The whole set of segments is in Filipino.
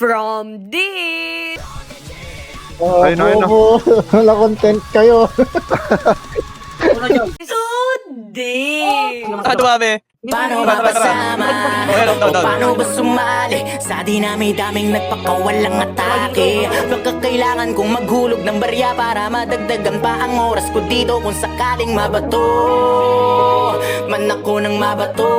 from this. Ayun na, ayun na. Wala content kayo. Today. Dumami. Paano mapasama? O paano ba sumali? Sa dinami-daming nagpakawalang atake. Pagkakailangan kong maghulog ng barya para madagdagan pa ang oras ko dito kung sakaling mabato. Man ako ng mabato.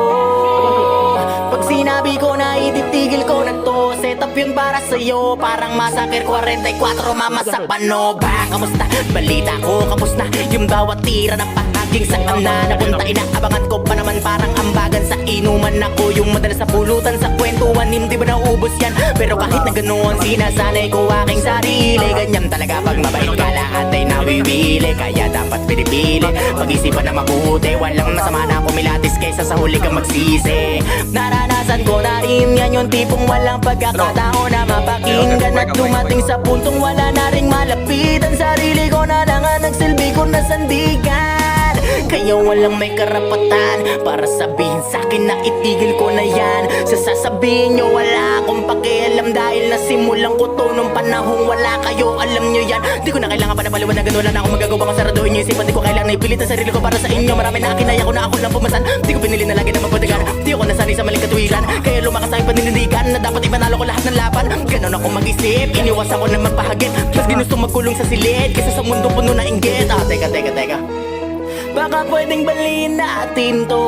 Pag sinabi ko na ititigil ko na to, set up yun para sa'yo. Parang Massacre 44, mama sa pano. Ba, kamusta? Balita ko, kamusta? Yung bawat tira na pahaging saan na napunta. Inaabangan ko pa naman parang ambagan sa inuman. Ako yung madalas na pulutan sa kwentuhan. Hindi ba naubos yan? Pero kahit na ganoon, sinasanay ko aking sarili. Ganyan talaga pag mabait ka, lahat ay nawiwili. Kaya dapat pinipili, pag-isipan na mabuti. Walang masama na kumilatis kaysa sa huli kang magsisi. Naranasan ko na rin yan, yung tipong walang pagkakataon na mapakinggan. At dumating sa puntong wala na ring malapitan. Sarili ko na lang ang nagsilbi ko na sandigan. Kaya walang may karapatan para sabihin sa'kin na itigil ko na yan. Sa sasabihin nyo wala akong pakialam, dahil nasimulan ko to nung panahong wala kayo, alam nyo yan. Di ko na kailangan pa na paliwanagan, wala na akong magagawa kung saraduhin nyo isipan. Di ko kailangan na ipilit ang sarili ko para sa inyo. Marami na kinaya ko na ako lang pumasan. Di ko pinili na lagi na magpadagan. Di ako nasanay sa maling katuwiran, kaya lumakas ang paninindigan na dapat ipanalo ko lahat ng laban. Ganon ako mag-isip, iniwas ako na magpahagit. Mas ginusto magkulong sa silid kaysa sa mundo puno na inggit. Teka baka pwedeng baliin natin to.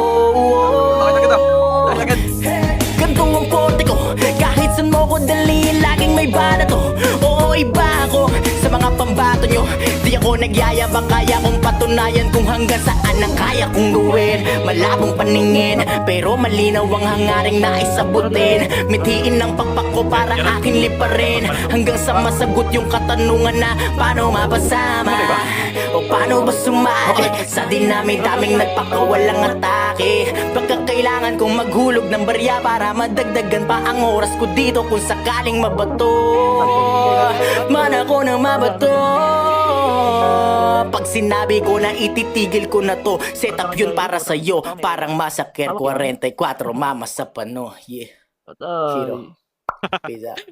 Ganto ang korte ko, kahit saan mo ko dalhin, laging may bala to. Oo, iba ako sa mga pambato nyo. Di ako nagyayabang, kaya kong patunayan kung hanggang saan ang kaya kong gawin. Malabong paningin, pero malinaw ang hangaring naisabutin. Mithiin ang pakpak ko para akin liparin, hanggang sa masagot yung katanungan na paano mapasama o paano ba sumali sa dinami-daming nagpakawalang atake. Pagkakailangan kong maghulog ng barya para madagdagan pa ang oras ko dito kung sakaling mabato. Man ako ng mabato. Pag sinabi ko na ititigil ko na to, set up yun para sa'yo. Parang Massacre 44, mama sa pano. Yeah. Hero. Peace out.